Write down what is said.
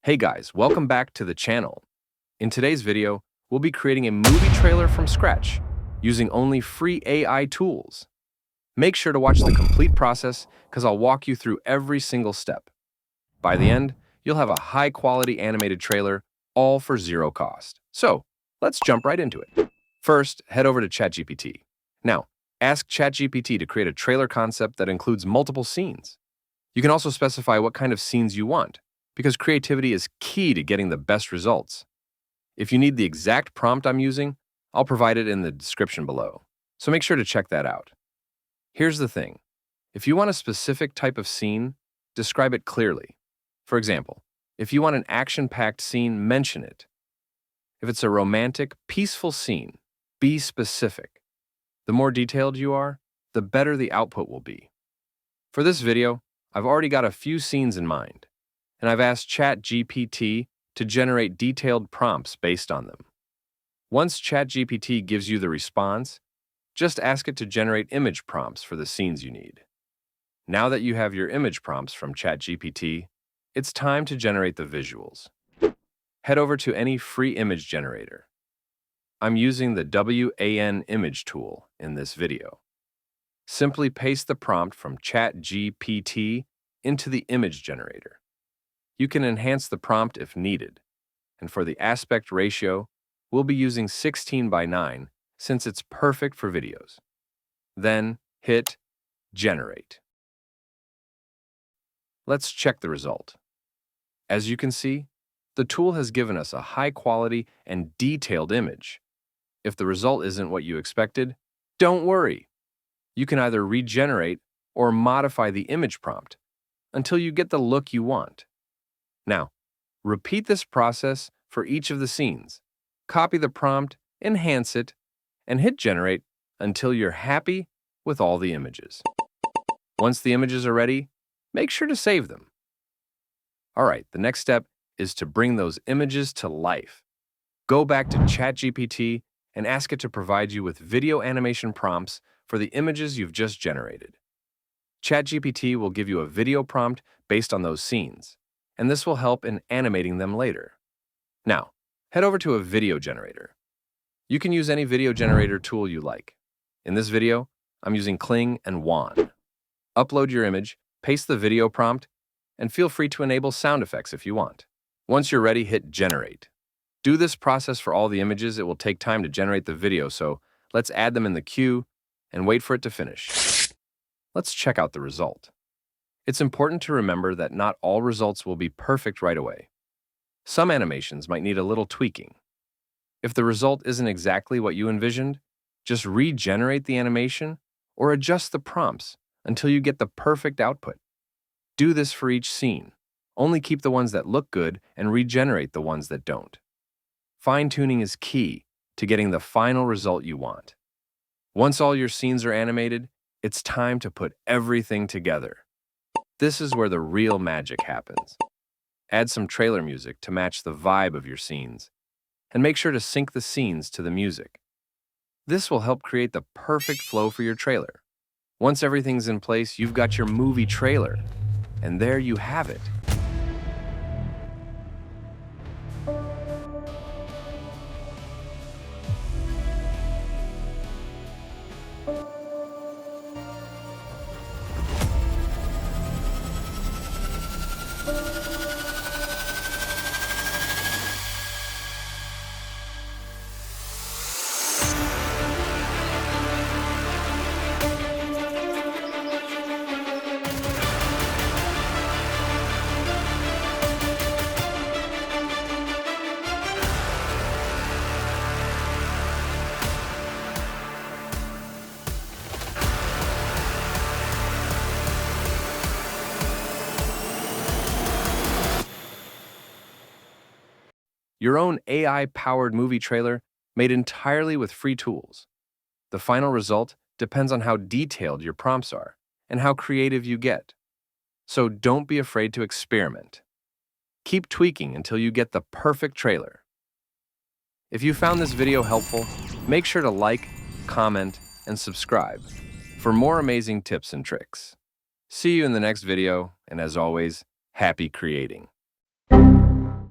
Hey guys, welcome back to the channel. In today's video, we'll be creating a movie trailer from scratch using only free AI tools. Make sure to watch the complete process because I'll walk you through every single step. By the end, you'll have a high-quality animated trailer, all for zero cost. So, let's jump right into it. First, head over to ChatGPT. Now, ask ChatGPT to create a trailer concept that includes multiple scenes. You can also specify what kind of scenes you want, because creativity is key to getting the best results. If you need the exact prompt I'm using, I'll provide it in the description below, so make sure to check that out. Here's the thing. If you want a specific type of scene, describe it clearly. For example, if you want an action-packed scene, mention it. If it's a romantic, peaceful scene, be specific. The more detailed you are, the better the output will be. For this video, I've already got a few scenes in mind, and I've asked ChatGPT to generate detailed prompts based on them. Once ChatGPT gives you the response, just ask it to generate image prompts for the scenes you need. Now that you have your image prompts from ChatGPT, it's time to generate the visuals. Head over to any free image generator. I'm using the WAN image tool in this video. Simply paste the prompt from ChatGPT into the image generator. You can enhance the prompt if needed, and for the aspect ratio, we'll be using 16:9 since it's perfect for videos. Then hit Generate. Let's check the result. As you can see, the tool has given us a high-quality and detailed image. If the result isn't what you expected, don't worry. You can either regenerate or modify the image prompt until you get the look you want. Now, repeat this process for each of the scenes. Copy the prompt, enhance it, and hit Generate until you're happy with all the images. Once the images are ready, make sure to save them. All right, the next step is to bring those images to life. Go back to ChatGPT and ask it to provide you with video animation prompts for the images you've just generated. ChatGPT will give you a video prompt based on those scenes, and this will help in animating them later. Now, head over to a video generator. You can use any video generator tool you like. In this video, I'm using Kling and Wan. Upload your image, paste the video prompt, and feel free to enable sound effects if you want. Once you're ready, hit Generate. Do this process for all the images. It will take time to generate the video, so let's add them in the queue and wait for it to finish. Let's check out the result. It's important to remember that not all results will be perfect right away. Some animations might need a little tweaking. If the result isn't exactly what you envisioned, just regenerate the animation or adjust the prompts until you get the perfect output. Do this for each scene. Only keep the ones that look good and regenerate the ones that don't. Fine-tuning is key to getting the final result you want. Once all your scenes are animated, it's time to put everything together. This is where the real magic happens. Add some trailer music to match the vibe of your scenes, and make sure to sync the scenes to the music. This will help create the perfect flow for your trailer. Once everything's in place, you've got your movie trailer, and there you have it. Your own AI-powered movie trailer made entirely with free tools. The final result depends on how detailed your prompts are and how creative you get. So don't be afraid to experiment. Keep tweaking until you get the perfect trailer. If you found this video helpful, make sure to like, comment, and subscribe for more amazing tips and tricks. See you in the next video, and as always, happy creating.